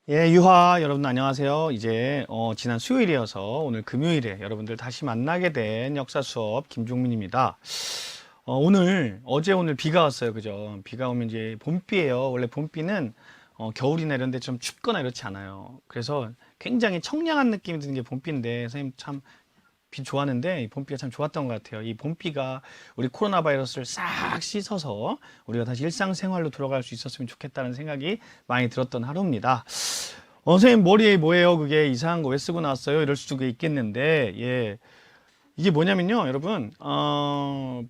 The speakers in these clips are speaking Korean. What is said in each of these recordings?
예, 유하 여러분 안녕하세요. 이제 지난 수요일이어서 오늘 금요일에 여러분들 다시 만나게 된 역사 수업 김종민입니다. 어제 오늘 비가 왔어요. 그죠? 비가 오면 이제 봄비예요. 원래 봄비는 겨울이나 이런 데 좀 춥거나 이렇지 않아요. 그래서 굉장히 청량한 느낌이 드는 게 봄비인데 선생님 참 비 좋아하는데 이 봄비가 참 좋았던 것 같아요. 이 봄비가 우리 코로나 바이러스를 싹 씻어서 우리가 다시 일상생활로 돌아갈 수 있었으면 좋겠다는 생각이 많이 들었던 하루입니다. 선생님 머리에 뭐예요? 그게 이상한 거 왜 쓰고 나왔어요? 이럴 수도 있겠는데, 예. 이게 뭐냐면요, 여러분,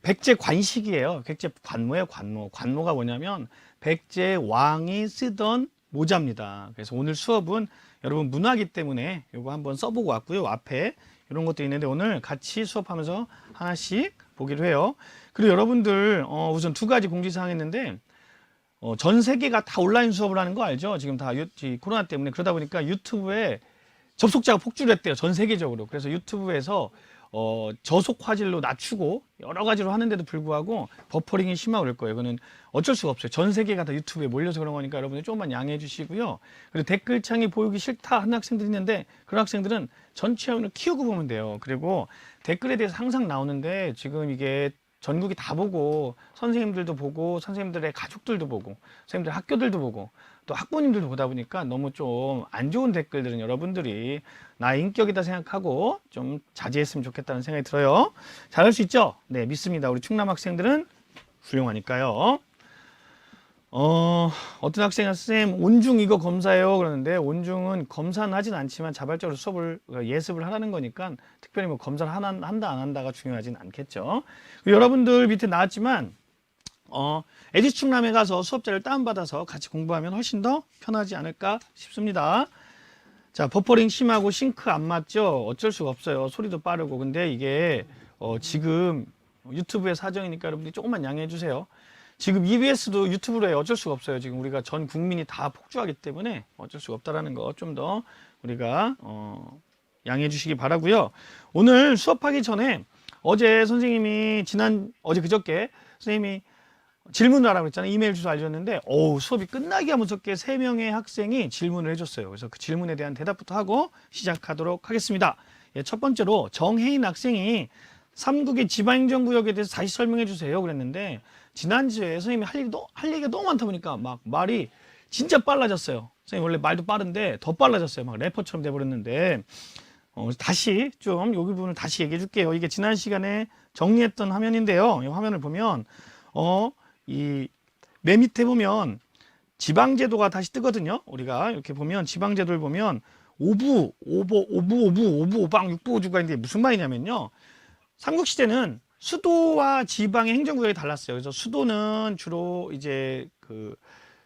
백제 관식이에요. 백제 관모예요, 관모. 관모가 뭐냐면, 백제 왕이 쓰던 모자입니다. 그래서 오늘 수업은 여러분 문화기 때문에 이거 한번 써보고 왔고요. 앞에 이런 것도 있는데 오늘 같이 수업하면서 하나씩 보기로 해요. 그리고 여러분들, 우선 두 가지 공지사항이 있는데, 전 세계가 다 온라인 수업을 하는 거 알죠? 지금 다 코로나 때문에 그러다 보니까 유튜브에 접속자가 폭주했대요. 전 세계적으로. 그래서 유튜브에서 저속 화질로 낮추고 여러 가지로 하는데도 불구하고 버퍼링이 심하고 그럴 거예요. 이거는 어쩔 수가 없어요. 전 세계가 다 유튜브에 몰려서 그런 거니까 여러분들 조금만 양해해 주시고요. 그리고 댓글창이 보이기 싫다 하는 학생들이 있는데 그런 학생들은 전체 화면을 키우고 보면 돼요. 그리고 댓글에 대해서 항상 나오는데 지금 이게 전국이 다 보고 선생님들도 보고 선생님들의 가족들도 보고 선생님들 학교들도 보고 또 학부모님들도 보다 보니까 너무 좀 안 좋은 댓글들은 여러분들이 나의 인격이다 생각하고 좀 자제했으면 좋겠다는 생각이 들어요. 잘할 수 있죠? 네, 믿습니다. 우리 충남 학생들은 훌륭하니까요. 어떤 학생이 선생님 온중 이거 검사해요 그러는데 온중은 검사는 하진 않지만 자발적으로 수업을 예습을 하라는 거니까 특별히 뭐 검사를 한다 안 한다가 중요하진 않겠죠. 여러분들 밑에 나왔지만 에듀 충남에 가서 수업자를 다운받아서 같이 공부하면 훨씬 더 편하지 않을까 싶습니다. 자, 버퍼링 심하고 싱크 안 맞죠? 어쩔 수가 없어요. 소리도 빠르고. 근데 이게 지금 유튜브의 사정이니까 여러분들이 조금만 양해해 주세요. 지금 EBS도 유튜브로 해. 어쩔 수가 없어요. 지금 우리가 전 국민이 다 폭주하기 때문에 어쩔 수가 없다라는 거 좀 더 우리가 양해해 주시기 바라고요. 오늘 수업하기 전에 어제 선생님이 어제 그저께 선생님이 질문을 하라고 했잖아요. 이메일 주소 알려줬는데 수업이 끝나기 하면서께 3명의 학생이 질문을 해줬어요. 그래서 그 질문에 대한 대답부터 하고 시작하도록 하겠습니다. 예, 첫 번째로 정혜인 학생이 삼국의 지방행정구역에 대해서 다시 설명해 주세요 그랬는데 지난주에 선생님이 할 얘기가 너무 많다 보니까 막 말이 진짜 빨라졌어요. 선생님 원래 말도 빠른데 더 빨라졌어요. 막 래퍼처럼 돼버렸는데 다시 좀 여기 부분을 다시 얘기해 줄게요. 이게 지난 시간에 정리했던 화면인데요. 이 화면을 보면 이 맨 밑에 보면 지방제도가 다시 뜨거든요. 우리가 이렇게 보면 지방제도를 보면 오방, 육부, 오주가 있는데 무슨 말이냐면요. 삼국시대는 수도와 지방의 행정구역이 달랐어요. 그래서 수도는 주로 이제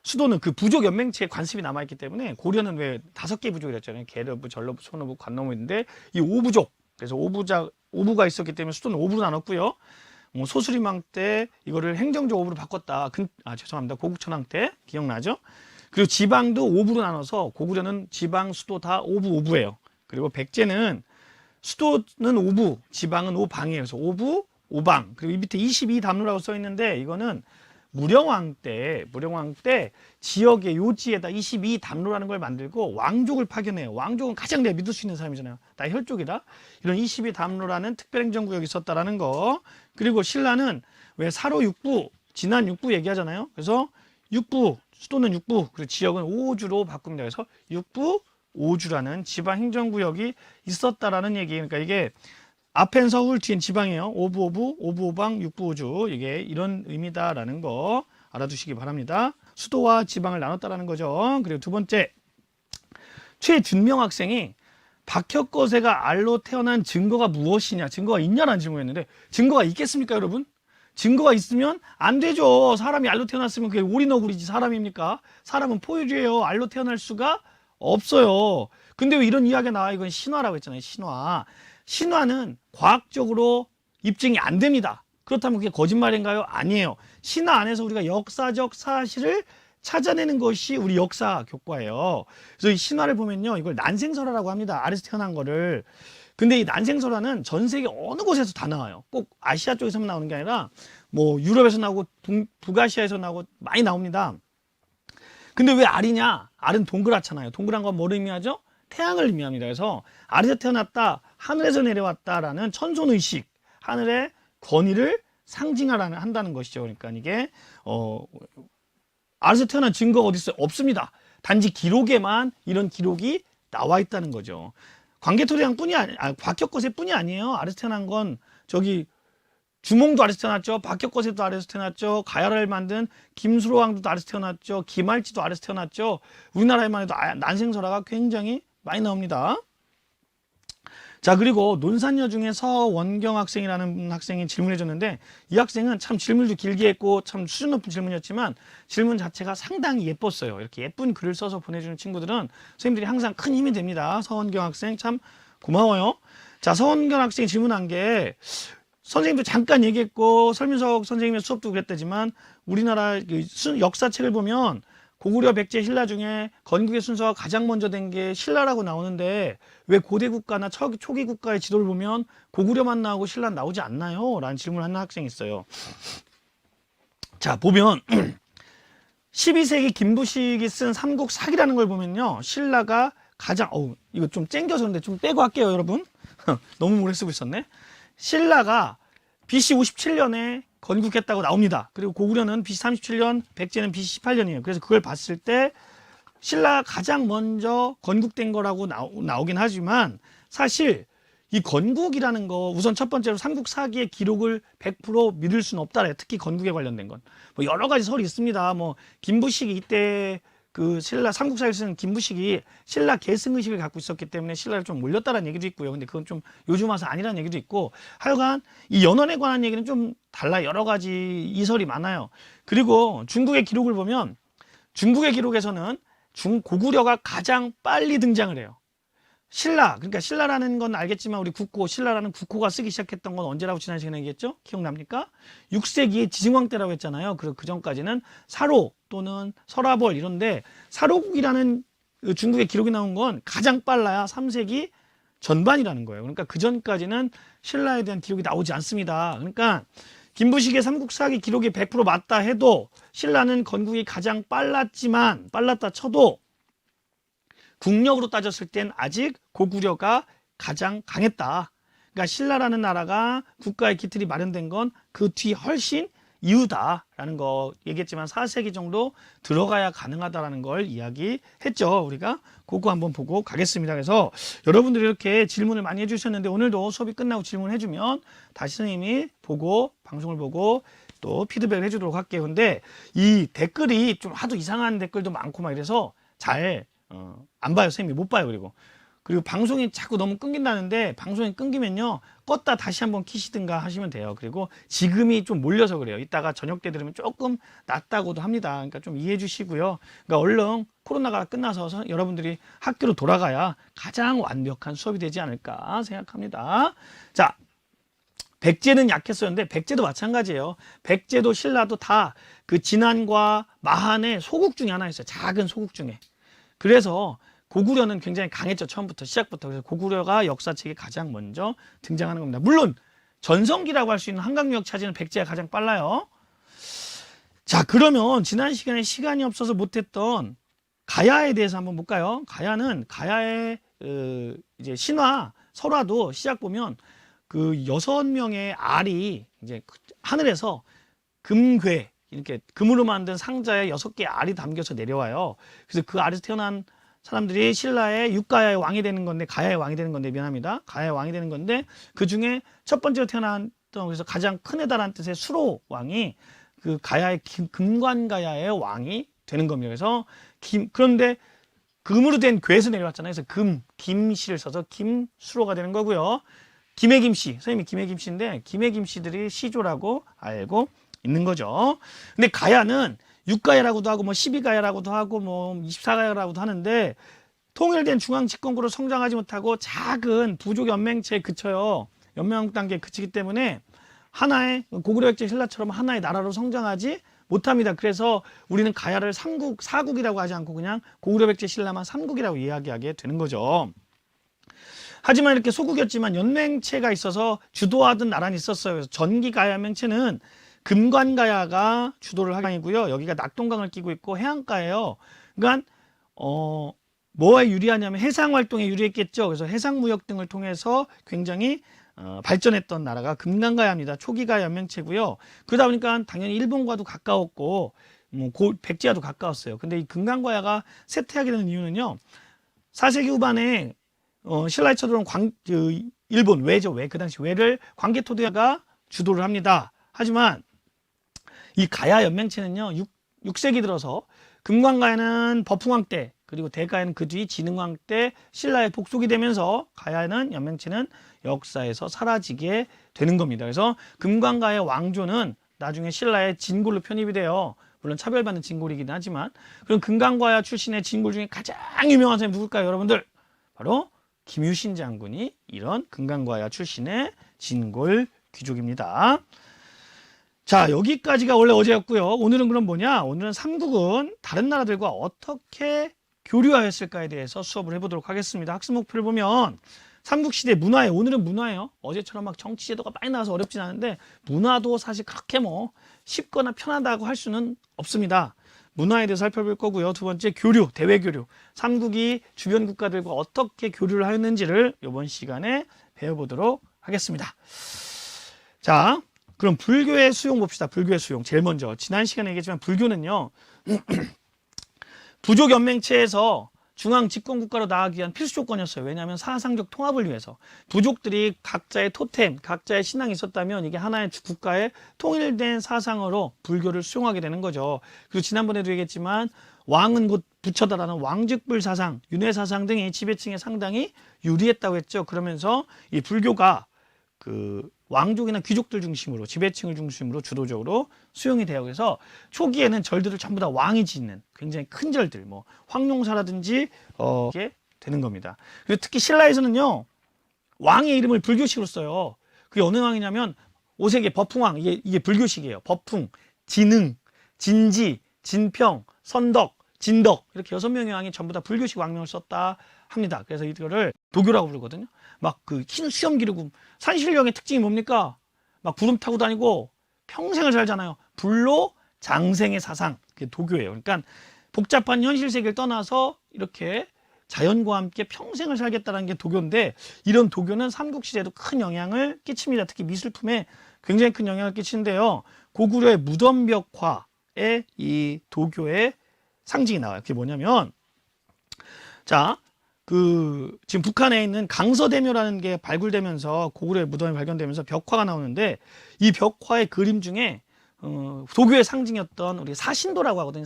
수도는 그 부족 연맹체의 관습이 남아있기 때문에 고려는 왜 5개의 부족이랬잖아요. 계르부, 전러부, 손어부, 관노부 있는데 이 오부족, 그래서 오부가 있었기 때문에 수도는 오부로 나눴고요. 소수리망 때 이거를 행정적 오부로 바꿨다. 죄송합니다. 고국천왕 때 기억나죠? 그리고 지방도 오부로 나눠서 고구려는 지방, 수도 다 오부예요. 그리고 백제는 수도는 오부, 지방은 오방이에요. 그래서 오부, 오방. 그리고 이 밑에 22담로라고 써 있는데 이거는 무령왕 때 지역의 요지에다 22담로라는 걸 만들고 왕족을 파견해요. 왕족은 가장 내가 믿을 수 있는 사람이잖아요. 나 혈족이다. 이런 22담로라는 특별행정구역이 있었다라는 거. 그리고 신라는 왜 사로 육부, 진안 육부 얘기하잖아요. 그래서 육부, 수도는 육부, 그리고 지역은 오주로 바꿉니다. 그래서 육부, 오주라는 지방행정구역이 있었다라는 얘기예요. 그러니까 이게 앞엔 서울, 뒤엔 지방이에요. 오부, 오방, 육부, 오주. 이게 이런 의미다라는 거 알아두시기 바랍니다. 수도와 지방을 나눴다라는 거죠. 그리고 두 번째, 최준명 학생이 박혁거세가 알로 태어난 증거가 무엇이냐, 증거가 있냐라는 질문이었는데 증거가 있겠습니까, 여러분? 증거가 있으면 안 되죠. 사람이 알로 태어났으면 그게 오리너구리지 사람입니까? 사람은 포유류예요. 알로 태어날 수가 없어요. 근데 왜 이런 이야기가 나와? 이건 신화라고 했잖아요. 신화는 과학적으로 입증이 안 됩니다. 그렇다면 그게 거짓말인가요? 아니에요. 신화 안에서 우리가 역사적 사실을 찾아내는 것이 우리 역사 교과예요. 그래서 이 신화를 보면요, 이걸 난생설화라고 합니다. 아래서 태어난 거를. 근데 이 난생설화는 전 세계 어느 곳에서 다 나와요. 꼭 아시아 쪽에서만 나오는 게 아니라 뭐 유럽에서 나오고 북아시아에서 나오고 많이 나옵니다. 근데 왜 알이냐? 알은 동그랗잖아요. 동그란 건 뭐를 의미하죠? 태양을 의미합니다. 그래서 알에서 태어났다, 하늘에서 내려왔다라는 천손의식, 하늘의 권위를 한다는 것이죠. 그러니까 이게 알에서 태어난 증거가 어디 있어요? 없습니다. 단지 기록에만 이런 기록이 나와 있다는 거죠. 광개토대왕뿐이 박혁거세뿐이 아니에요. 알에서 태어난 건 저기 주몽도 알에서 태어났죠. 박혁거세도 알에서 태어났죠. 가야를 만든 김수로왕도 알에서 태어났죠. 김알지도 알에서 태어났죠. 우리나라에만 해도 난생설화가 굉장히 많이 나옵니다. 자, 그리고 논산여 중에 서원경 학생이라는 학생이 질문해 줬는데, 이 학생은 참 질문도 길게 했고 참 수준 높은 질문이었지만 질문 자체가 상당히 예뻤어요. 이렇게 예쁜 글을 써서 보내주는 친구들은 선생님들이 항상 큰 힘이 됩니다. 서원경 학생 참 고마워요. 자, 서원경 학생이 질문한 게, 선생님도 잠깐 얘기했고 설민석 선생님의 수업도 그랬다지만 우리나라 역사책을 보면 고구려, 백제, 신라 중에 건국의 순서가 가장 먼저 된 게 신라라고 나오는데 왜 고대 국가나 초기 국가의 지도를 보면 고구려만 나오고 신라는 나오지 않나요? 라는 질문을 하는 학생이 있어요. 자, 보면 12세기 김부식이 쓴 삼국사기라는 걸 보면요, 신라가 가장 이거 좀 쨍겨서 그런데 좀 빼고 할게요, 여러분. 너무 오래 쓰고 있었네. 신라가 BC 57년에 건국했다고 나옵니다. 그리고 고구려는 BC 37년, 백제는 BC 18년이에요. 그래서 그걸 봤을 때 신라가 가장 먼저 건국된 거라고 나오긴 하지만, 사실 이 건국이라는 거, 우선 첫 번째로 삼국사기의 기록을 100% 믿을 수는 없다래요. 특히 건국에 관련된 건. 뭐 여러 가지 설이 있습니다. 뭐 김부식이 이때 그 신라 삼국사를 쓴 김부식이 신라 계승의식을 갖고 있었기 때문에 신라를 좀 몰렸다는 얘기도 있고요. 근데 그건 좀 요즘 와서 아니라는 얘기도 있고, 하여간 이 연원에 관한 얘기는 좀 달라. 여러 가지 이설이 많아요. 그리고 중국의 기록을 보면 중국의 기록에서는 고구려가 가장 빨리 등장을 해요. 신라, 그러니까 신라라는 건 알겠지만 우리 신라라는 국호가 쓰기 시작했던 건 언제라고 지난 시간에 얘기했죠? 기억납니까? 6세기의 지증왕 때라고 했잖아요. 그리고 그 전까지는 사로 또는 설화벌 이런데, 사로국이라는 중국의 기록이 나온 건 가장 빨라야 3세기 전반이라는 거예요. 그러니까 그 전까지는 신라에 대한 기록이 나오지 않습니다. 그러니까 김부식의 삼국사기 기록이 100% 맞다 해도 신라는 건국이 가장 빨랐다 쳐도 국력으로 따졌을 땐 아직 고구려가 가장 강했다. 그러니까 신라라는 나라가 국가의 기틀이 마련된 건 그 뒤 훨씬 이유다라는 거 얘기했지만 4세기 정도 들어가야 가능하다라는 걸 이야기했죠. 우리가 그거 한번 보고 가겠습니다. 그래서 여러분들이 이렇게 질문을 많이 해주셨는데, 오늘도 수업이 끝나고 질문해주면 다시 선생님이 보고 방송을 보고 또 피드백을 해주도록 할게요. 근데 이 댓글이 좀 하도 이상한 댓글도 많고 막 이래서 잘 안 봐요. 선생님이 못 봐요. 그리고 방송이 자꾸 너무 끊긴다는데, 방송이 끊기면요 껐다 다시 한번 키시든가 하시면 돼요. 그리고 지금이 좀 몰려서 그래요. 이따가 저녁 때 들으면 조금 낫다고도 합니다. 그러니까 좀 이해해 주시고요. 그러니까 얼른 코로나가 끝나서 여러분들이 학교로 돌아가야 가장 완벽한 수업이 되지 않을까 생각합니다. 자, 백제는 약했었는데 백제도 마찬가지예요. 백제도 신라도 다 그 진안과 마한의 소국 중에 하나였어요. 작은 소국 중에. 그래서 고구려는 굉장히 강했죠. 시작부터. 그래서 고구려가 역사책에 가장 먼저 등장하는 겁니다. 물론 전성기라고 할 수 있는 한강유역 차지는 백제가 가장 빨라요. 자, 그러면 지난 시간에 시간이 없어서 못했던 가야에 대해서 한번 볼까요? 가야의 이제 신화 설화도 시작 보면 그 6명의 알이 이제 하늘에서 금괴, 이렇게 금으로 만든 상자에 6개의 알이 담겨서 내려와요. 그래서 그 알에서 태어난 사람들이 신라의 육가야의 왕이 되는 건데, 가야의 왕이 되는 건데, 미안합니다. 가야의 왕이 되는 건데, 그 중에 첫 번째로 태어났던, 그래서 가장 큰 애다라는 뜻의 수로 왕이 그 가야의 금관가야의 왕이 되는 겁니다. 그래서 그런데 금으로 된 괴에서 내려왔잖아요. 그래서 김씨를 써서 김수로가 되는 거고요. 김해 김씨, 선생님이 김해 김씨인데 김해 김씨들이 시조라고 알고 있는 거죠. 근데 가야는 6가야라고도 하고 뭐 12가야라고도 하고 뭐 24가야라고도 하는데, 통일된 중앙 집권구로 성장하지 못하고 작은 부족 연맹체에 그쳐요. 연맹 단계에 그치기 때문에 하나의 고구려, 백제, 신라처럼 하나의 나라로 성장하지 못합니다. 그래서 우리는 가야를 사국이라고 하지 않고 그냥 고구려, 백제, 신라만 삼국이라고 이야기하게 되는 거죠. 하지만 이렇게 소국이었지만 연맹체가 있어서 주도하던 나라는 있었어요. 그래서 전기가야 연맹체는 금관가야가 주도를 하고요. 여기가 낙동강을 끼고 있고 해안가예요. 그러니까 뭐에 유리하냐면 해상 활동에 유리했겠죠. 그래서 해상 무역 등을 통해서 굉장히 발전했던 나라가 금강가야입니다. 초기가 연맹체고요. 그러다 보니까 당연히 일본과도 가까웠고 백제와도 가까웠어요. 근데 이 금강가야가 쇠퇴하게 되는 이유는요. 4세기 후반에 신라에 쳐들어온 일본 외죠. 외. 그 당시 외를 광개토대가 주도를 합니다. 하지만 이 가야 연맹체는요. 6세기 들어서 금강가야는 버풍왕 때 그리고 대가야는 그 뒤 진흥왕 때 신라에 복속이 되면서 가야는 연맹체는 역사에서 사라지게 되는 겁니다. 그래서 금강가야 왕조는 나중에 신라의 진골로 편입이 돼요. 물론 차별받는 진골이긴 하지만 그럼 금강가야 출신의 진골 중에 가장 유명한 사람이 누굴까요, 여러분들? 바로 김유신 장군이 이런 금강가야 출신의 진골 귀족입니다. 자, 여기까지가 원래 어제였고요. 오늘은 그럼 뭐냐? 오늘은 삼국은 다른 나라들과 어떻게 교류하였을까에 대해서 수업을 해보도록 하겠습니다. 학습 목표를 보면 삼국시대 문화예요. 오늘은 문화예요. 어제처럼 막 정치 제도가 많이 나와서 어렵진 않은데 문화도 사실 그렇게 뭐 쉽거나 편하다고 할 수는 없습니다. 문화에 대해서 살펴볼 거고요. 두 번째 교류, 대외 교류. 삼국이 주변 국가들과 어떻게 교류를 하였는지를 이번 시간에 배워보도록 하겠습니다. 자, 그럼 불교의 수용 봅시다. 불교의 수용. 제일 먼저 지난 시간에 얘기했지만 불교는요. 부족 연맹체에서 중앙 집권 국가로 나가기 위한 필수 조건이었어요. 왜냐하면 사상적 통합을 위해서 부족들이 각자의 토템, 각자의 신앙이 있었다면 이게 하나의 국가의 통일된 사상으로 불교를 수용하게 되는 거죠. 그리고 지난번에도 얘기했지만 왕은 곧 부처다라는 왕즉불 사상, 윤회 사상 등이 지배층에 상당히 유리했다고 했죠. 그러면서 이 불교가 왕족이나 귀족들 중심으로 지배층을 중심으로 주도적으로 수용이 되어 그래서 초기에는 절들을 전부 다 왕이 짓는 굉장히 큰 절들, 뭐 황룡사라든지 이게 되는 겁니다. 그리고 특히 신라에서는요 왕의 이름을 불교식으로 써요. 그게 어느 왕이냐면 5세기 버풍왕, 이게 불교식이에요. 버풍, 진흥, 진지, 진평, 선덕, 진덕 이렇게 6명의 왕이 전부 다 불교식 왕명을 썼다 합니다. 그래서 이거를 도교라고 부르거든요. 막 흰 수염 기르고 산신령의 특징이 뭡니까? 막 구름 타고 다니고 평생을 살잖아요. 불로 장생의 사상, 그게 도교예요. 그러니까 복잡한 현실 세계를 떠나서 이렇게 자연과 함께 평생을 살겠다는 게 도교인데 이런 도교는 삼국시대에도 큰 영향을 끼칩니다. 특히 미술품에 굉장히 큰 영향을 끼치는데요. 고구려의 무덤벽화에 이 도교의 상징이 나와요. 그게 뭐냐면 자, 지금 북한에 있는 강서대묘라는 게 발굴되면서 고구려의 무덤이 발견되면서 벽화가 나오는데 이 벽화의 그림 중에 도교의 상징이었던 우리 사신도라고 하거든요.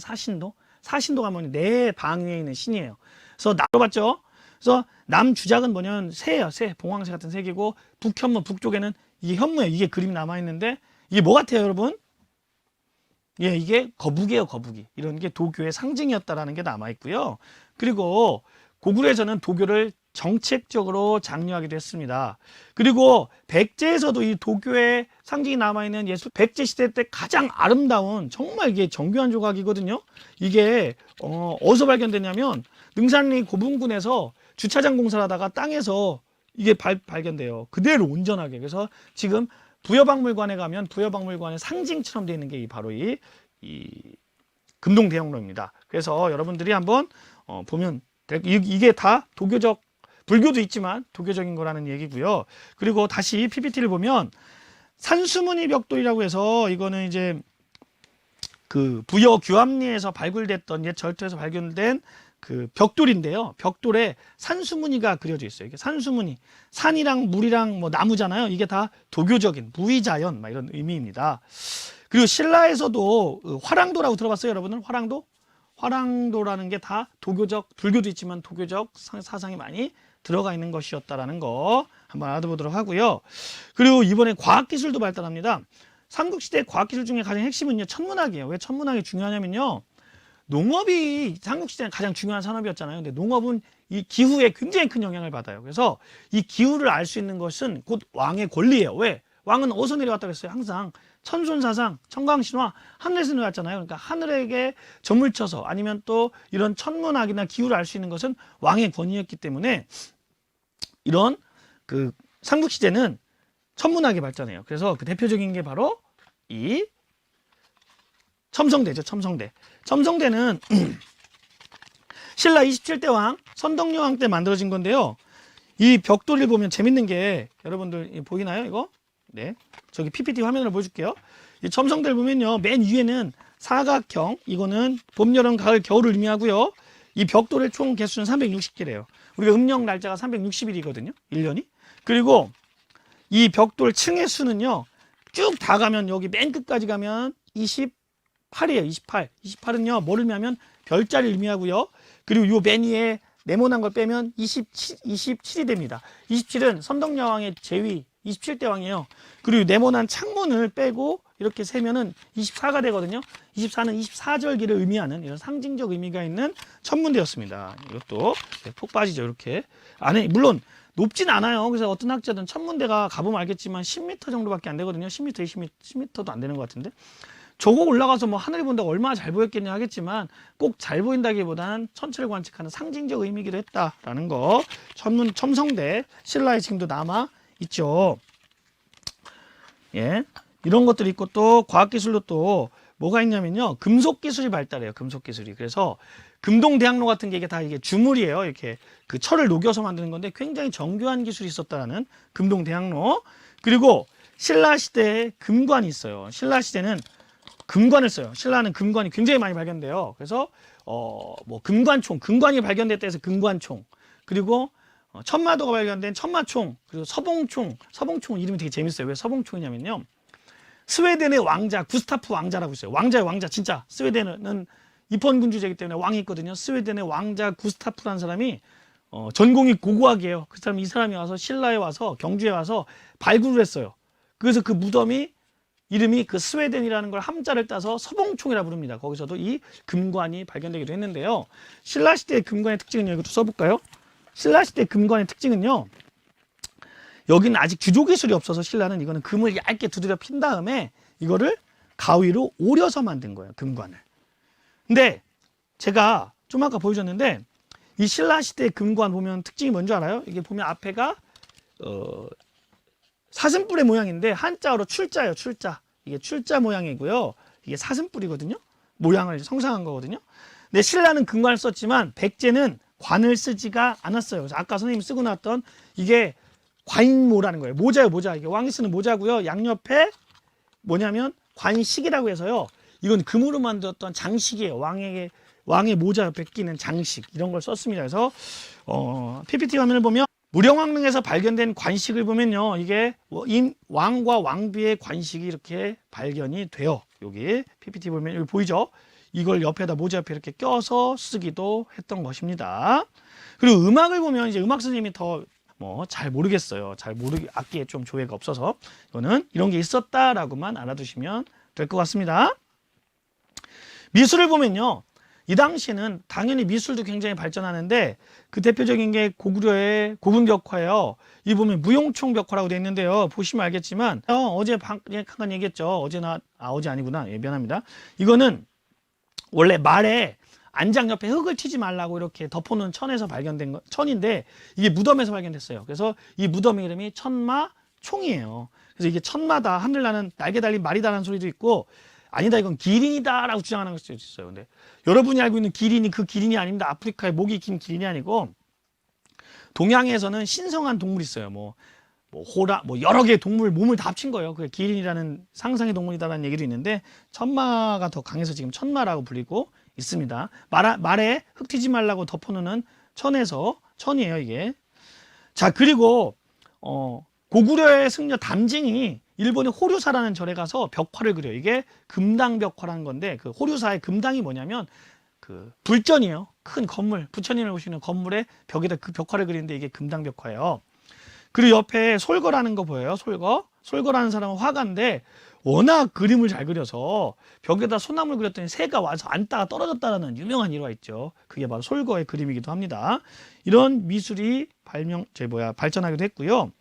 사신도가 뭐냐 네 방위에 있는 신이에요. 그래서 나눠봤죠. 그래서 남주작은 뭐냐면 새예요. 새, 봉황새 같은 색이고 북현무 북쪽에는 이게 현무예요. 이게 그림이 남아 있는데 이게 뭐 같아요, 여러분? 예, 이게 거북이에요, 거북이. 이런 게 도교의 상징이었다라는 게 남아 있고요. 그리고 고구려에서는 도교를 정책적으로 장려하기도 했습니다. 그리고 백제에서도 이 도교의 상징이 남아있는 예술, 백제 시대 때 가장 아름다운 정말 이게 정교한 조각이거든요. 이게 어디서 발견됐냐면 능산리 고분군에서 주차장 공사를 하다가 땅에서 이게 발견돼요. 그대로 온전하게. 그래서 지금 부여박물관에 가면 부여박물관의 상징처럼 되어 있는 게 바로 이 금동대용로입니다. 그래서 여러분들이 한번 보면 이게 다 도교적, 불교도 있지만 도교적인 거라는 얘기고요. 그리고 다시 PPT를 보면 산수문이 벽돌이라고 해서 이거는 이제 부여 규암리에서 발굴됐던 옛 절터에서 발견된 벽돌인데요. 벽돌에 산수무늬가 그려져 있어요. 이게 산수무늬, 산이랑 물이랑 뭐 나무잖아요. 이게 다 도교적인 무의자연 막 이런 의미입니다. 그리고 신라에서도 화랑도라고 들어봤어요, 여러분들? 화랑도라는 게 다 도교적, 불교도 있지만 도교적 사상이 많이 들어가 있는 것이었다라는 거 한번 알아보도록 하고요. 그리고 이번에 과학기술도 발달합니다. 삼국시대 과학기술 중에 가장 핵심은요, 천문학이에요. 왜 천문학이 중요하냐면요, 농업이 삼국시대는 가장 중요한 산업이었잖아요. 근데 농업은 이 기후에 굉장히 큰 영향을 받아요. 그래서 이 기후를 알 수 있는 것은 곧 왕의 권리예요. 왜? 왕은 어디서 내려왔다고 했어요? 항상 천손사상, 청강신화, 하늘에서 내려왔잖아요. 그러니까 하늘에게 점을 쳐서 아니면 또 이런 천문학이나 기후를 알 수 있는 것은 왕의 권위였기 때문에 이런 삼국시대는 천문학이 발전해요. 그래서 대표적인 게 바로 이 첨성대죠. 첨성대. 첨성대는 신라 27대 왕 선덕여왕 때 만들어진 건데요. 이 벽돌을 보면 재밌는 게 여러분들 보이나요? 이거? 네. 저기 PPT 화면으로 보여줄게요. 이 첨성대를 보면요. 맨 위에는 사각형, 이거는 봄, 여름, 가을, 겨울을 의미하고요. 이 벽돌의 총 개수는 360개래요. 우리가 음력 날짜가 360일이거든요. 1년이. 그리고 이 벽돌 층의 수는요. 쭉 다 가면 여기 맨 끝까지 가면 28이에요. 28. 28은요. 뭐를 의미하면 별자리를 의미하고요. 그리고 요 맨 위에 네모난 걸 빼면 27이 됩니다. 27은 선덕여왕의 제위 27대 왕이에요. 그리고 네모난 창문을 빼고 이렇게 세면은 24가 되거든요. 24는 24절기를 의미하는 이런 상징적 의미가 있는 천문대였습니다. 이것도 푹 빠지죠. 이렇게 안에 물론 높진 않아요. 그래서 어떤 학자들은 천문대가 가보면 알겠지만 10m 정도밖에 안 되거든요. 10m, 10m도 안 되는 것 같은데 저거 올라가서 뭐 하늘을 본다고 얼마나 잘 보였겠냐 하겠지만 꼭 잘 보인다기보다는 천체를 관측하는 상징적 의미이기도 했다라는 거. 첨성대 신라에 지금도 남아 있죠. 예. 이런 것들이 있고 또 과학기술로 또 뭐가 있냐면요. 금속기술이 발달해요. 금속기술이. 그래서 금동대학로 같은 게 이게 다 이게 주물이에요. 이렇게 그 철을 녹여서 만드는 건데 굉장히 정교한 기술이 있었다라는 금동대학로. 그리고 신라 시대에 금관이 있어요. 신라 시대는 금관을 써요. 신라는 금관이 굉장히 많이 발견돼요. 그래서 뭐 금관이 발견됐다 해서 금관총. 그리고 천마도가 발견된 천마총, 그리고 서봉총 이름이 되게 재밌어요. 왜 서봉총이냐면요. 스웨덴의 왕자 구스타프 왕자라고 있어요. 왕자의 왕자 진짜. 스웨덴은 입헌군주제이기 때문에 왕이 있거든요. 스웨덴의 왕자 구스타프라는 사람이 전공이 고고학이에요. 이 사람이 와서 신라에 와서 경주에 와서 발굴을 했어요. 그래서 그 무덤이 이름이 그 스웨덴이라는 걸 함자를 따서 서봉총이라 부릅니다. 거기서도 이 금관이 발견되기도 했는데요. 신라 시대의 금관의 특징은요. 이것도 써볼까요? 신라 시대 금관의 특징은요. 여기는 아직 주조 기술이 없어서 신라는 이거는 금을 얇게 두드려 핀 다음에 이거를 가위로 오려서 만든 거예요. 금관을. 근데 제가 좀 아까 보여줬는데 이 신라 시대 금관 보면 특징이 뭔지 알아요? 이게 보면 앞에가 사슴뿔의 모양인데 한자어로 출자예요. 출자. 이게 출자 모양이고요. 이게 사슴뿔이거든요. 모양을 성상한 거거든요. 근데 신라는 금관을 썼지만 백제는 관을 쓰지가 않았어요. 그래서 아까 선생님이 쓰고 나왔던 이게 관모라는 거예요. 모자예요, 모자. 이게 왕이 쓰는 모자고요. 양옆에 뭐냐면 관식이라고 해서요. 이건 금으로 만들었던 장식이에요. 왕의 모자 옆에 끼는 장식 이런 걸 썼습니다. 그래서 PPT 화면을 보면 무령왕릉에서 발견된 관식을 보면요. 이게 왕과 왕비의 관식이 이렇게 발견이 돼요. 여기 PPT 보면 여기 보이죠? 이걸 옆에다 모자 옆에 이렇게 껴서 쓰기도 했던 것입니다. 그리고 음악을 보면 이제 음악 선생님이 더 잘 모르겠어요. 악기에 좀 조예가 없어서 이거는 이런 게 있었다라고만 알아두시면 될 것 같습니다. 미술을 보면요. 이 당시에는 당연히 미술도 굉장히 발전하는데 그 대표적인 게 고구려의 고분벽화예요. 이 보면 무용총 벽화라고 되어 있는데요. 보시면 알겠지만 어제 잠깐 얘기했죠. 어제 아니구나. 예, 미안합니다. 이거는 원래 말에 안장 옆에 흙을 튀지 말라고 이렇게 덮어놓은 천에서 발견된 천인데 이게 무덤에서 발견됐어요. 그래서 이 무덤 이름이 천마총이에요. 그래서 이게 천마다 하늘나는 날개 달린 말이다라는 소리도 있고 아니다 이건 기린이다라고 주장하는 것도 있어요. 근데 여러분이 알고 있는 기린이 그 기린이 아닙니다. 아프리카에 목이 긴 기린이 아니고 동양에서는 신성한 동물이 있어요. 뭐 호라 여러 개의 동물 몸을 다 합친 거예요. 그게 기린이라는 상상의 동물이다라는 얘기도 있는데 천마가 더 강해서 지금 천마라고 불리고 있습니다. 말에 흙 튀지 말라고 덮어놓는 천이에요 이게. 자 그리고 고구려의 승려 담징이 일본의 호류사라는 절에 가서 벽화를 그려요. 이게 금당벽화라는 건데 그 호류사의 금당이 뭐냐면 그 불전이에요. 큰 건물 부처님을 보시는 건물의 벽에다 그 벽화를 그리는데 이게 금당벽화예요. 그리고 옆에 솔거라는 거 보여요. 솔거라는 사람은 화가인데 워낙 그림을 잘 그려서 벽에다 소나무를 그렸더니 새가 와서 앉다가 떨어졌다는 유명한 일화가 있죠. 그게 바로 솔거의 그림이기도 합니다. 이런 미술이 발전하기도 했고요.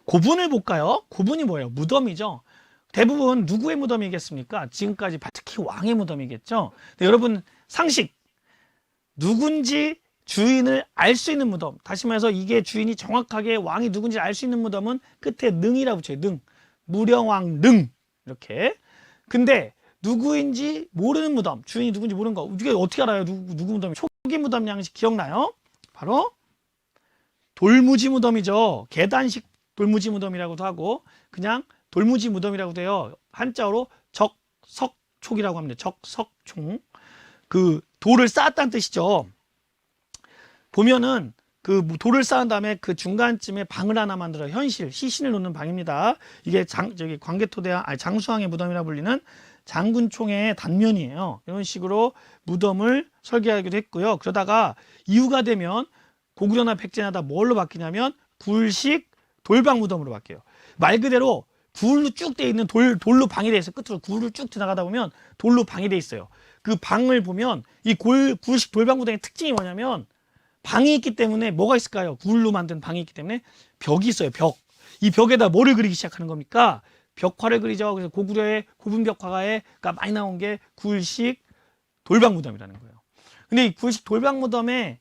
고분을 볼까요? 고분이 뭐예요? 무덤이죠. 대부분 누구의 무덤이겠습니까? 지금까지 특히 왕의 무덤이겠죠. 근데 여러분 상식 누군지 주인을 알 수 있는 무덤. 다시 말해서 이게 주인이 정확하게 왕이 누군지 알 수 있는 무덤은 끝에 능이라고 붙여요. 능. 무령왕 능. 이렇게. 근데 누구인지 모르는 무덤. 주인이 누군지 모르는 거. 이게 어떻게 알아요? 누구 무덤이? 초기 무덤 양식 기억나요? 바로 돌무지 무덤이죠. 계단식 돌무지 무덤이라고도 하고 그냥 돌무지 무덤이라고도 해요. 한자어로 적석촉이라고 합니다. 적석총. 그 돌을 쌓았다는 뜻이죠. 보면은 그 돌을 쌓은 다음에 그 중간쯤에 방을 하나 만들어 현실, 시신을 놓는 방입니다. 이게 저기 광개토대왕, 아니 장수왕의 무덤이라 불리는 장군총의 단면이에요. 이런 식으로 무덤을 설계하기도 했고요. 그러다가 이후가 되면 고구려나 백제나 다 뭘로 바뀌냐면 굴식 돌방 무덤으로 바뀌어요. 말 그대로 굴로 쭉 돼 있는 돌로 방이 돼 있어요. 끝으로 굴을 쭉 지나가다 보면 돌로 방이 돼 있어요. 그 방을 보면 이 굴식 돌방 무덤의 특징이 뭐냐면 방이 있기 때문에 뭐가 있을까요? 굴로 만든 방이 있기 때문에 벽이 있어요. 벽. 이 벽에다 뭐를 그리기 시작하는 겁니까? 벽화를 그리죠. 그래서 고구려의 고분벽화가 많이 나온 게 굴식 돌방 무덤이라는 거예요. 근데 이 굴식 돌방 무덤에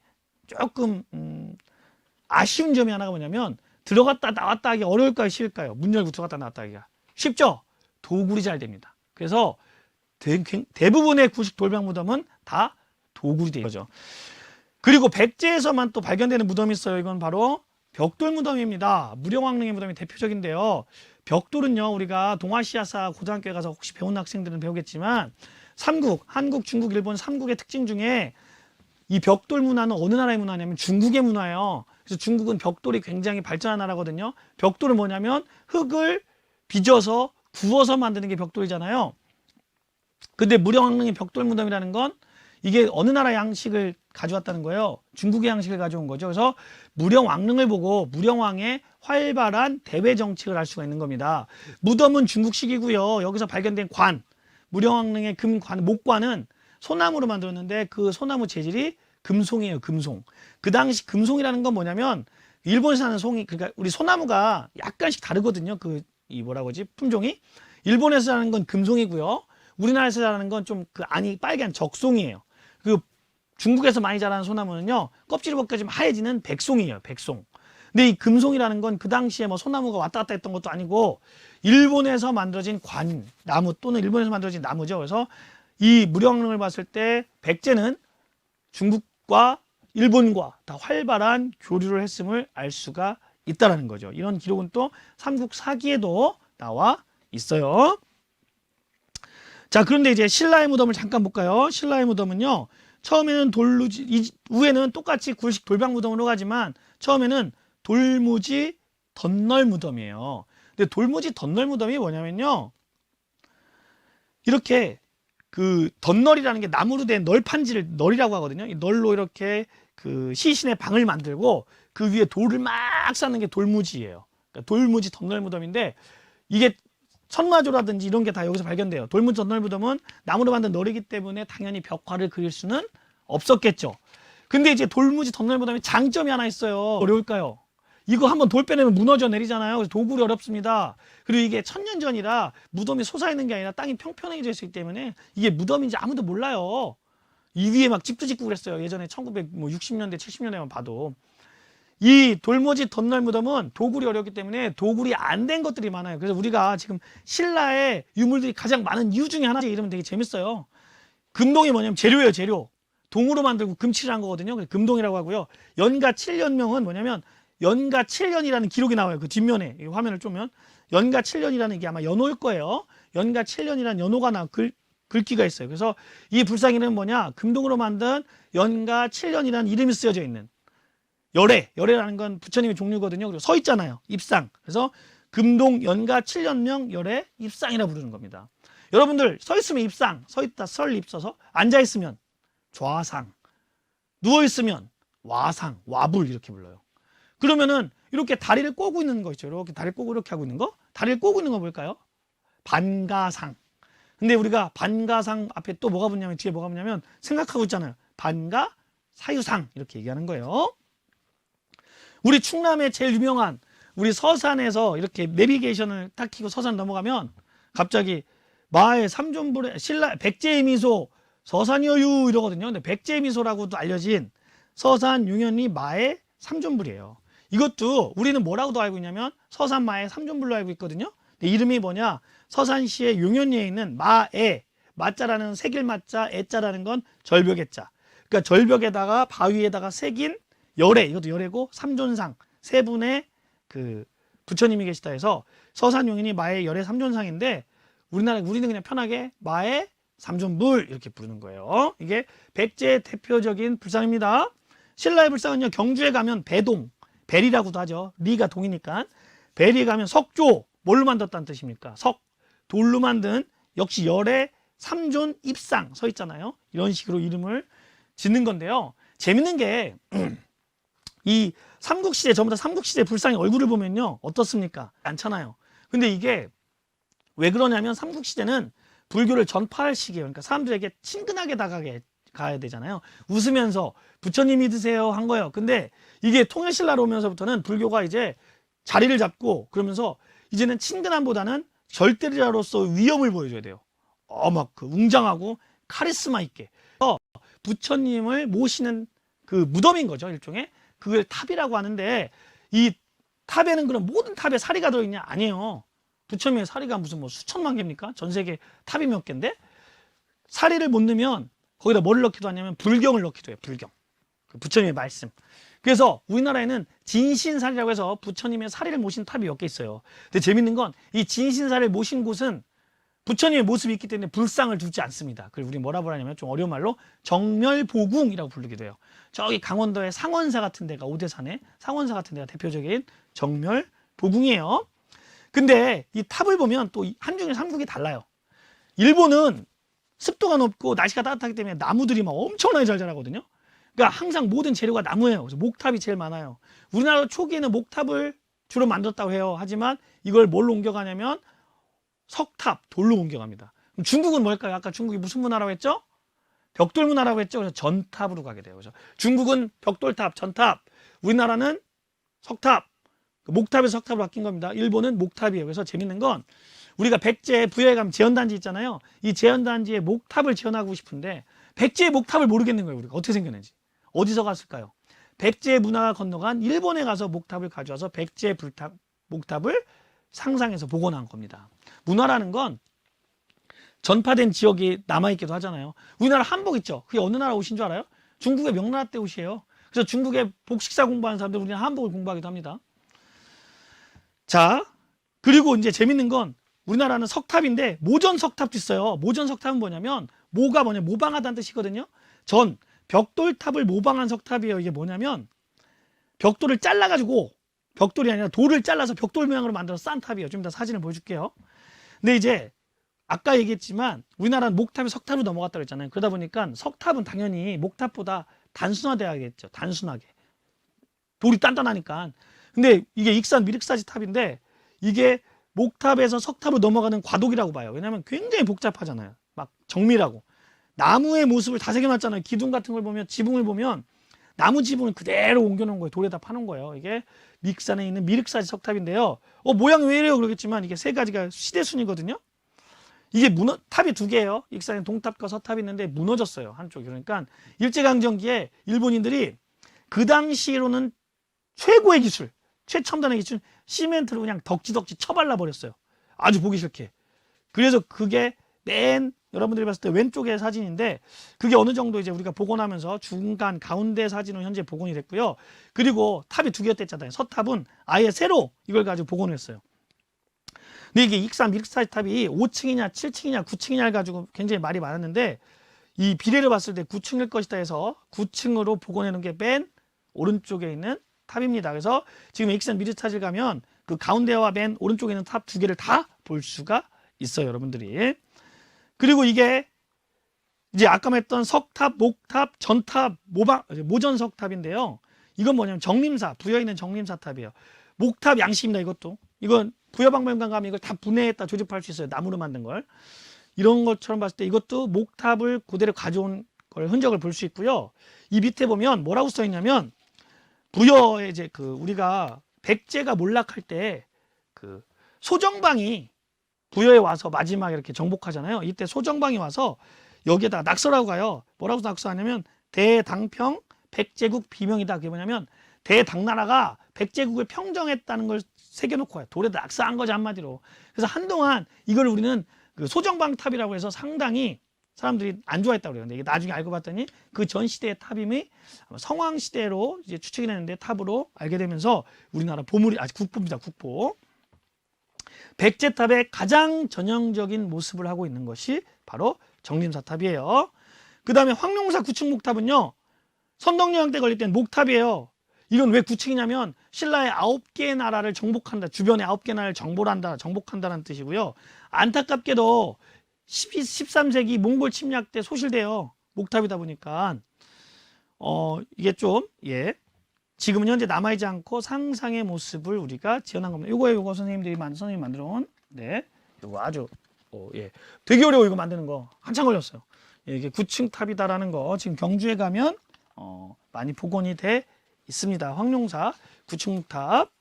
조금 아쉬운 점이 하나가 뭐냐면 들어갔다 나왔다 하기 어려울까요? 쉬울까요? 문 열고 들어갔다 나왔다 하기가 쉽죠? 도굴이 잘 됩니다. 그래서 대부분의 굴식 돌방 무덤은 다 도굴이 되는 거죠. 그리고 백제에서만 또 발견되는 무덤이 있어요. 이건 바로 벽돌 무덤입니다. 무령왕릉의 무덤이 대표적인데요. 벽돌은요, 우리가 동아시아사 고등학교에 가서 혹시 배운 학생들은 배우겠지만 삼국, 한국, 중국, 일본 삼국의 특징 중에 이 벽돌 문화는 어느 나라의 문화냐면 중국의 문화예요. 그래서 중국은 벽돌이 굉장히 발전한 나라거든요. 벽돌은 뭐냐면 흙을 빚어서 구워서 만드는 게 벽돌이잖아요. 근데 무령왕릉의 벽돌 무덤이라는 건 이게 어느 나라 양식을 가져왔다는 거예요. 중국의 양식을 가져온 거죠. 그래서 무령왕릉을 보고 무령왕의 활발한 대외 정책을 알 수가 있는 겁니다. 무덤은 중국식이고요. 여기서 발견된 관, 무령왕릉의 금관, 목관은 소나무로 만들었는데 그 소나무 재질이 금송이에요. 금송. 그 당시 금송이라는 건 뭐냐면 일본에서 사는 송이, 그러니까 우리 소나무가 약간씩 다르거든요. 이 뭐라고 하지? 품종이. 일본에서 사는 건 금송이고요. 우리나라에서 자라는 건 좀 그 안이 빨간 적송이에요. 그 중국에서 많이 자라는 소나무는요, 껍질을 벗겨지면 하얘지는 백송이에요. 백송. 근데 이 금송이라는 건 그 당시에 뭐 소나무가 왔다 갔다 했던 것도 아니고 일본에서 만들어진 관, 나무 또는 일본에서 만들어진 나무죠. 그래서 이 무령릉을 봤을 때 백제는 중국과 일본과 다 활발한 교류를 했음을 알 수가 있다는 거죠. 이런 기록은 또 삼국사기에도 나와 있어요. 자, 그런데 이제 신라의 무덤을 잠깐 볼까요? 신라의 무덤은요, 처음에는 돌무지, 위에는 똑같이 굴식 돌방 무덤으로 가지만 처음에는 돌무지 덧널 무덤이에요. 근데 돌무지 덧널 무덤이 뭐냐면요, 이렇게 그 덧널이라는 게 나무로 된 널판지를 널이라고 하거든요. 이 널로 이렇게 그 시신의 방을 만들고 그 위에 돌을 막 쌓는 게 돌무지예요. 그러니까 돌무지 덧널 무덤인데 이게 천마조라든지 이런 게 다 여기서 발견돼요. 돌무지 덧널 무덤은 나무로 만든 널이기 때문에 당연히 벽화를 그릴 수는 없었겠죠. 근데 이제 돌무지 덧널 무덤이 장점이 하나 있어요. 어려울까요? 이거 한번 돌 빼내면 무너져 내리잖아요. 그래서 도굴이 어렵습니다. 그리고 이게 천년 전이라 무덤이 솟아있는 게 아니라 땅이 평평해져 있기 때문에 이게 무덤인지 아무도 몰라요. 이 위에 막 집도 짓고 그랬어요. 예전에 1960년대, 70년대만 봐도. 이 돌무지 덧널 무덤은 도굴이 어렵기 때문에 도굴이 안 된 것들이 많아요. 그래서 우리가 지금 신라의 유물들이 가장 많은 이유 중에 하나, 이러면 되게 재밌어요. 금동이 뭐냐면 재료예요, 재료. 동으로 만들고 금칠을 한 거거든요. 그래서 금동이라고 하고요. 연가 7년명은 뭐냐면 연가 7년이라는 기록이 나와요. 그 뒷면에 이 화면을 쪼면 연가 7년이라는 게 아마 연호일 거예요. 연가 7년이라는 연호가 글귀가 있어요. 그래서 이 불상이는 뭐냐? 금동으로 만든 연가 7년이라는 이름이 쓰여져 있는 열애라는 건 부처님의 종류거든요. 그리고 서 있잖아요. 입상. 그래서 금동 연가 7년명 열애 입상이라 부르는 겁니다. 여러분들 서 있으면 입상, 서 있다 설 입서서, 앉아 있으면 좌상, 누워 있으면 와상, 와불 이렇게 불러요. 그러면은 이렇게 다리를 꼬고 있는 거 있죠. 이렇게 다리를 꼬고 이렇게 하고 있는 거, 다리를 꼬고 있는 거 뭘까요? 반가상. 근데 우리가 반가상 앞에 또 뭐가 붙냐면, 뒤에 뭐가 붙냐면 생각하고 있잖아요. 반가 사유상 이렇게 얘기하는 거예요. 우리 충남의 제일 유명한 우리 서산에서 이렇게 내비게이션을 딱 켜고 서산 넘어가면 갑자기 마의 삼존불에 신라 백제의 미소 서산여유 이러거든요. 근데 백제의 미소라고도 알려진 서산 융현리 마의 삼존불이에요. 이것도 우리는 뭐라고도 알고 있냐면 서산 마의 삼존불로 알고 있거든요. 근데 이름이 뭐냐? 서산시의 용현리에 있는 마에, 마자라는 세길 마자, 애자라는 건 절벽의 자. 그러니까 절벽에다가 바위에다가 새긴 열애, 이것도 열애고 삼존상 세 분의 그 부처님이 계시다 해서 서산용인이 마의 열애 삼존상인데 우리는 그냥 편하게 마의 삼존불 이렇게 부르는 거예요. 이게 백제의 대표적인 불상입니다. 신라의 불상은요, 경주에 가면 배동, 벨이라고도 하죠. 리가 동이니까. 벨이 가면 석조, 뭘로 만들었다는 뜻입니까? 석, 돌로 만든 역시 열의 삼존 입상 서 있잖아요. 이런 식으로 이름을 짓는 건데요. 재밌는 게 이 삼국시대, 전부 다 삼국시대 불상의 얼굴을 보면요, 어떻습니까? 않잖아요. 근데 이게 왜 그러냐면 삼국시대는 불교를 전파할 시기예요. 그러니까 사람들에게 친근하게 다가게 가야 되잖아요. 웃으면서 부처님 믿으세요 한 거예요. 근데 이게 통일신라로 오면서부터는 불교가 이제 자리를 잡고 그러면서 이제는 친근함보다는 절대자로서 위엄을 보여줘야 돼요. 막 그 웅장하고 카리스마 있게. 부처님을 모시는 그 무덤인 거죠, 일종의. 그걸 탑이라고 하는데, 이 탑에는 그럼 모든 탑에 사리가 들어있냐? 아니에요. 부처님의 사리가 무슨 뭐 수천만 개입니까? 전 세계 탑이 몇 개인데? 사리를 못 넣으면 거기다 뭘 넣기도 하냐면 불경을 넣기도 해요. 불경. 부처님의 말씀. 그래서 우리나라에는 진신사리라고 해서 부처님의 사리를 모신 탑이 몇 개 있어요. 근데 재밌는 건 이 진신사리를 모신 곳은 부처님의 모습이 있기 때문에 불상을 두지 않습니다. 그걸 우리 뭐라 부르냐면 좀 어려운 말로 정멸보궁이라고 부르기도 해요. 저기 강원도의 상원사 같은 데가, 오대산에 상원사 같은 데가 대표적인 정멸보궁이에요. 근데 이 탑을 보면 또 한중일 삼국이 달라요. 일본은 습도가 높고 날씨가 따뜻하기 때문에 나무들이 막 엄청나게 잘 자라거든요. 그러니까 항상 모든 재료가 나무예요. 그래서 목탑이 제일 많아요. 우리나라 초기에는 목탑을 주로 만들었다고 해요. 하지만 이걸 뭘로 옮겨가냐면 석탑, 돌로 옮겨갑니다. 그럼 중국은 뭘까요? 아까 중국이 무슨 문화라고 했죠? 벽돌 문화라고 했죠. 그래서 전탑으로 가게 돼요. 그래서 중국은 벽돌탑, 전탑, 우리나라는 석탑, 목탑에서 석탑으로 바뀐 겁니다. 일본은 목탑이에요. 그래서 재밌는 건 우리가 백제 부여에 가면 제헌단지 있잖아요. 이 제헌단지에 목탑을 지어나가고 싶은데 백제의 목탑을 모르겠는 거예요. 우리가 어떻게 생겼는지. 어디서 갔을까요? 백제의 문화가 건너간 일본에 가서 목탑을 가져와서 백제의 목탑을 상상해서 복원한 겁니다. 문화라는 건 전파된 지역이 남아있기도 하잖아요. 우리나라 한복 있죠? 그게 어느 나라 옷인 줄 알아요? 중국의 명나라 때 옷이에요. 그래서 중국의 복식사 공부하는 사람들 우리나라 한복을 공부하기도 합니다. 자, 그리고 이제 재밌는 건 우리나라는 석탑인데 모전 석탑도 있어요. 모전 석탑은 뭐냐면 모가 모방하다는 뜻이거든요. 벽돌탑을 모방한 석탑이에요. 이게 뭐냐면 벽돌을 잘라가지고, 벽돌이 아니라 돌을 잘라서 벽돌 모양으로 만들어서 싼 탑이에요. 좀 이따 사진을 보여줄게요. 근데 이제 아까 얘기했지만 우리나라는 목탑이 석탑으로 넘어갔다고 했잖아요. 그러다 보니까 석탑은 당연히 목탑보다 단순화돼야겠죠. 단순하게. 돌이 단단하니까. 근데 이게 익산 미륵사지 탑인데 이게 목탑에서 석탑으로 넘어가는 과도기라고 봐요. 왜냐하면 굉장히 복잡하잖아요. 막 정밀하고. 나무의 모습을 다 새겨놨잖아요. 기둥 같은 걸 보면, 지붕을 보면 나무 지붕을 그대로 옮겨놓은 거예요. 돌에다 파놓은 거예요. 이게 익산에 있는 미륵사지 석탑인데요. 모양이 왜 이래요? 그러겠지만 이게 세 가지가 시대순이거든요. 이게 탑이 두 개예요. 익산에 동탑과 서탑이 있는데 무너졌어요. 한쪽이. 그러니까 일제강점기에 일본인들이 그 당시로는 최고의 기술, 최첨단의 기술, 시멘트로 그냥 덕지덕지 쳐발라 버렸어요. 아주 보기 싫게. 그래서 그게 맨 여러분들이 봤을 때 왼쪽의 사진인데 그게 어느 정도 이제 우리가 복원하면서 중간 가운데 사진은 현재 복원이 됐고요. 그리고 탑이 두 개였댔잖아요. 서탑은 아예 새로 이걸 가지고 복원을 했어요. 근데 이게 익산 미륵사지 탑이 5층이냐 7층이냐 9층이냐를 가지고 굉장히 말이 많았는데 이 비례를 봤을 때 9층일 것이다 해서 9층으로 복원해 놓은 게 맨 오른쪽에 있는 탑입니다. 그래서 지금 익산 미륵사지를 가면 그 가운데와 맨 오른쪽에 있는 탑 두 개를 다 볼 수가 있어요. 여러분들이. 그리고 이게 이제 아까 말했던 석탑, 목탑, 전탑, 모전석탑인데요. 이건 뭐냐면 정림사, 부여에 있는 정림사탑이에요. 목탑 양식입니다. 이것도. 이건 부여박물관 가면 이걸 다 분해했다 조립할 수 있어요. 나무로 만든 걸. 이런 것처럼 봤을 때 이것도 목탑을 그대로 가져온 걸 흔적을 볼 수 있고요. 이 밑에 보면 뭐라고 써 있냐면 부여에 이제 그 우리가 백제가 몰락할 때 그 소정방이 부여에 와서 마지막에 이렇게 정복하잖아요. 이때 소정방이 와서 여기에다가 낙서라고 가요. 뭐라고 낙서하냐면 대당평 백제국 비명이다. 그게 뭐냐면 대당나라가 백제국을 평정했다는 걸 새겨놓고 가요. 돌에다 낙서한 거죠, 한마디로. 그래서 한동안 이걸 우리는 그 소정방탑이라고 해서 상당히 사람들이 안 좋아했다고 그래요. 근데 이게 나중에 알고 봤더니 그 전 시대의 탑임이 성왕 시대로 이제 추측이 되는데 탑으로 알게 되면서 우리나라 보물이 아직 국보입니다. 국보. 백제탑의 가장 전형적인 모습을 하고 있는 것이 바로 정림사탑이에요. 그 다음에 황룡사 9층 목탑은요, 선덕여왕 때 걸릴 땐 목탑이에요. 이건 왜 9층이냐면 신라의 9개의 나라를 정복한다, 주변의 9개 나라를 정복한다, 정복한다는 뜻이고요. 안타깝게도 13세기 몽골 침략 때 소실돼요. 목탑이다 보니까 이게 좀 지금은 현재 남아있지 않고 상상의 모습을 우리가 지어낸 겁니다. 요거 선생님이 만들어 온 요거 아주 되게 어려워. 이거 만드는 거 한참 걸렸어요. 이게 9층 탑이다라는 거 지금 경주에 가면 많이 복원이 돼 있습니다. 황룡사 9층 탑.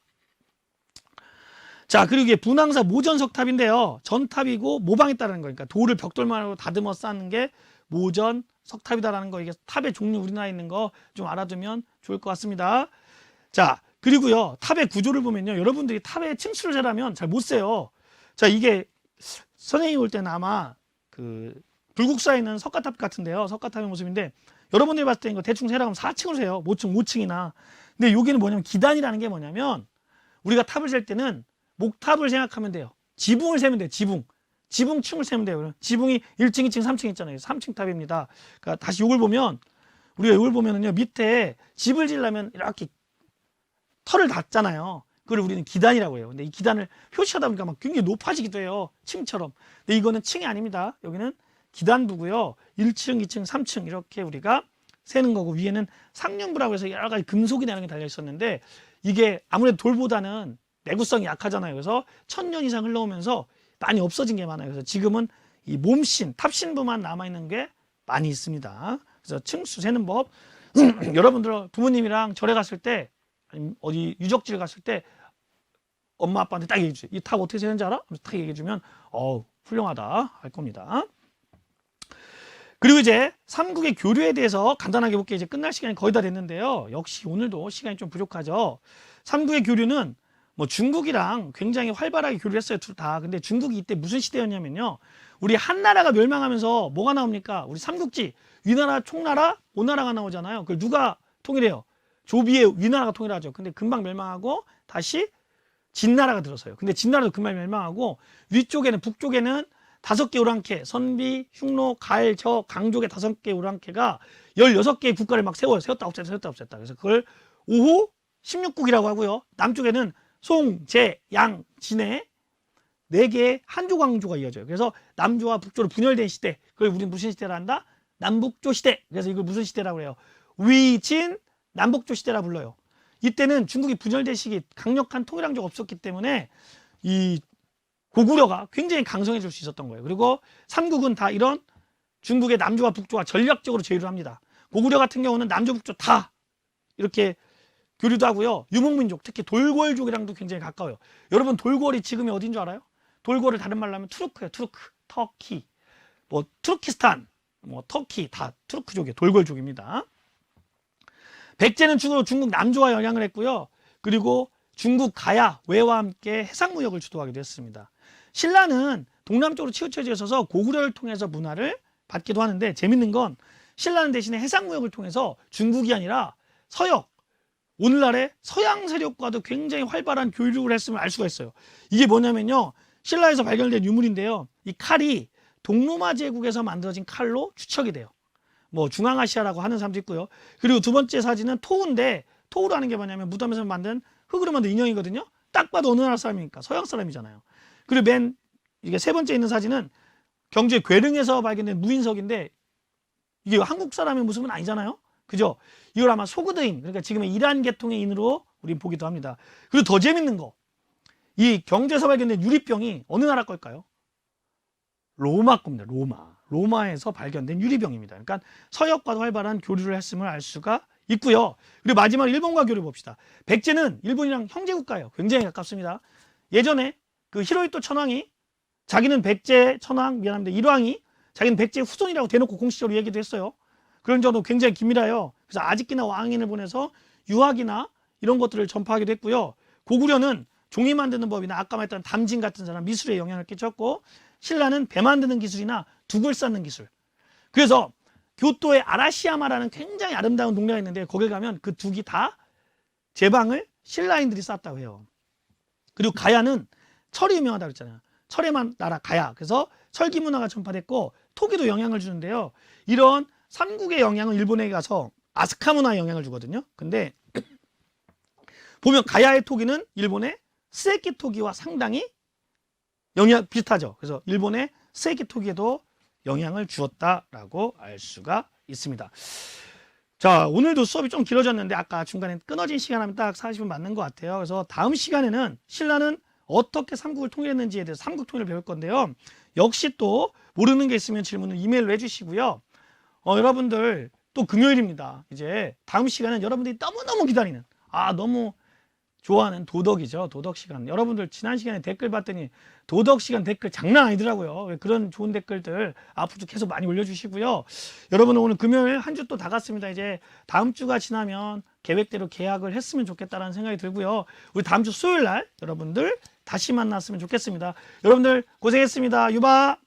자, 그리고 이게 분황사 모전석탑인데요. 전탑이고 모방했다는 거니까 돌을 벽돌만으로 다듬어 쌓는 게 모전석탑이다라는 거. 이게 탑의 종류 우리나라에 있는 거 좀 알아두면 좋을 것 같습니다. 자, 그리고요, 탑의 구조를 보면요, 여러분들이 탑의 층수를 재라면 잘 못 세요. 자, 이게 선생님이 볼 때는 아마 그 불국사에 있는 석가탑 같은데요. 석가탑의 모습인데 여러분들이 봤을 때 이거 대충 세라고 하면 4층으로 세요. 5층이나. 근데 여기는 뭐냐면 기단이라는 게 뭐냐면 우리가 탑을 셀 때는 목탑을 생각하면 돼요. 지붕을 세면 돼요. 지붕층을 세면 돼요. 지붕이 1층, 2층, 3층 있잖아요. 3층 탑입니다. 그러니까 다시 이걸 보면 우리가 이걸 보면은요, 밑에 집을 지으려면 이렇게 털을 닫잖아요. 그걸 우리는 기단이라고 해요. 근데 이 기단을 표시하다 보니까 막 굉장히 높아지기도 해요. 층처럼. 근데 이거는 층이 아닙니다. 여기는 기단부고요. 1층, 2층, 3층 이렇게 우리가 세는 거고, 위에는 상륜부라고 해서 여러 가지 금속이나 이런 게 달려 있었는데 이게 아무래도 돌보다는 내구성이 약하잖아요. 그래서 1000년 이상 흘러오면서 많이 없어진 게 많아요. 그래서 지금은 이 몸신, 탑신부만 남아있는 게 많이 있습니다. 그래서 층수 세는 법 여러분들 부모님이랑 절에 갔을 때 아니면 어디 유적지를 갔을 때 엄마 아빠한테 딱 얘기해 주세요. 이 탑 어떻게 세는지 알아? 딱 얘기해 주면 훌륭하다 할 겁니다. 그리고 이제 삼국의 교류에 대해서 간단하게 볼게요. 이제 끝날 시간이 거의 다 됐는데요. 역시 오늘도 시간이 좀 부족하죠. 삼국의 교류는 뭐 중국이랑 굉장히 활발하게 교류를 했어요. 둘 다. 근데 중국이 이때 무슨 시대였냐면요, 우리 한나라가 멸망하면서 뭐가 나옵니까? 우리 삼국지 위나라, 총나라, 오나라가 나오잖아요. 그걸 누가 통일해요? 조비의 위나라가 통일하죠. 근데 금방 멸망하고 다시 진나라가 들어서요. 근데 진나라도 금방 멸망하고 위쪽에는, 북쪽에는 5개 오랑캐, 선비, 흉노, 갈, 저, 강족의 5개 오랑캐가 16개의 국가를 막 세워요. 세웠다 없앴다. 그래서 그걸 5호 16국이라고 하고요. 남쪽에는 송, 제, 양, 진해 4개의 한조 강조가 이어져요. 그래서 남조와 북조로 분열된 시대. 그걸 우리는 무슨 시대라 한다? 남북조 시대. 그래서 이걸 무슨 시대라고 해요? 위진 남북조 시대라 불러요. 이때는 중국이 분열된 시기, 강력한 통일왕조가 없었기 때문에 이 고구려가 굉장히 강성해질 수 있었던 거예요. 그리고 삼국은 다 이런 중국의 남조와 북조와 전략적으로 제휴를 합니다. 고구려 같은 경우는 남조, 북조 다 이렇게 교류도 하고요. 유목민족, 특히 돌궐족이랑도 굉장히 가까워요. 여러분, 돌궐이 지금이 어딘 줄 알아요? 돌궐을 다른 말로 하면 투르크예요. 투르크, 터키, 뭐 투르키스탄, 뭐 터키, 다 투르크족이에요. 돌궐족입니다. 백제는 주로 중국 남조와 영향을 했고요. 그리고 중국 가야, 외와 함께 해상무역을 주도하기도 했습니다. 신라는 동남쪽으로 치우쳐져 있어서 고구려를 통해서 문화를 받기도 하는데, 재밌는 건 신라는 대신에 해상무역을 통해서 중국이 아니라 서역, 오늘날의 서양 세력과도 굉장히 활발한 교류를 했음을 알 수가 있어요. 이게 뭐냐면요, 신라에서 발견된 유물인데요, 이 칼이 동로마 제국에서 만들어진 칼로 추측이 돼요. 뭐 중앙아시아라고 하는 사람도 있고요. 그리고 두 번째 사진은 토우인데, 토우라는 게 뭐냐면 무덤에서 만든 흙으로 만든 인형이거든요. 딱 봐도 어느 나라 사람입니까? 서양 사람이잖아요. 그리고 이게 세 번째 있는 사진은 경주의 괴릉에서 발견된 무인석인데, 이게 한국 사람의 모습은 아니잖아요. 그죠? 이걸 아마 소그드인, 그러니까 지금의 이란 계통의 인으로 우리 보기도 합니다. 그리고 더 재밌는 거, 이 경주에서 발견된 유리병이 어느 나라 걸까요? 로마 겁니다. 로마에서 발견된 유리병입니다. 그러니까 서역과도 활발한 교류를 했음을 알 수가 있고요. 그리고 마지막으로 일본과 교류 봅시다. 백제는 일본이랑 형제국가예요. 굉장히 가깝습니다. 예전에 그 히로히토 천황이 자기는 백제 천황, 미안합니다, 일왕이 자기는 백제 후손이라고 대놓고 공식적으로 얘기도 했어요. 그런 정도 굉장히 긴밀해요. 그래서 아직기나 왕인을 보내서 유학이나 이런 것들을 전파하기도 했고요. 고구려는 종이 만드는 법이나 아까 말했던 담진 같은 사람, 미술에 영향을 끼쳤고, 신라는 배 만드는 기술이나 두글 쌓는 기술, 그래서 교토에 아라시야마라는 굉장히 아름다운 동네가 있는데 거길 가면 그 두 기 다 제방을 신라인들이 쌓았다고 해요. 그리고 가야는 철이 유명하다고 했잖아요. 철의 나라 가야. 그래서 철기 문화가 전파됐고 토기도 영향을 주는데요. 이런 삼국의 영향은 일본에 가서 아스카 문화에 영향을 주거든요. 근데 보면 가야의 토기는 일본의 스에키 토기와 상당히 영향 비슷하죠. 그래서 일본의 스에키 토기에도 영향을 주었다라고 알 수가 있습니다. 자, 오늘도 수업이 좀 길어졌는데 아까 중간에 끊어진 시간하면 딱 40분 맞는 것 같아요. 그래서 다음 시간에는 신라는 어떻게 삼국을 통일했는지에 대해서 삼국 통일을 배울 건데요. 역시 또 모르는 게 있으면 질문을 이메일로 해주시고요. 여러분들 또 금요일입니다. 이제 다음 시간은 여러분들이 너무너무 기다리는 너무 좋아하는 도덕이죠. 도덕 시간. 여러분들 지난 시간에 댓글 봤더니 도덕 시간 댓글 장난 아니더라고요. 그런 좋은 댓글들 앞으로도 계속 많이 올려주시고요. 여러분 오늘 금요일 한 주 또 다 갔습니다. 이제 다음 주가 지나면 계획대로 계약을 했으면 좋겠다라는 생각이 들고요. 우리 다음 주 수요일 날 여러분들 다시 만났으면 좋겠습니다. 여러분들 고생했습니다. 유바.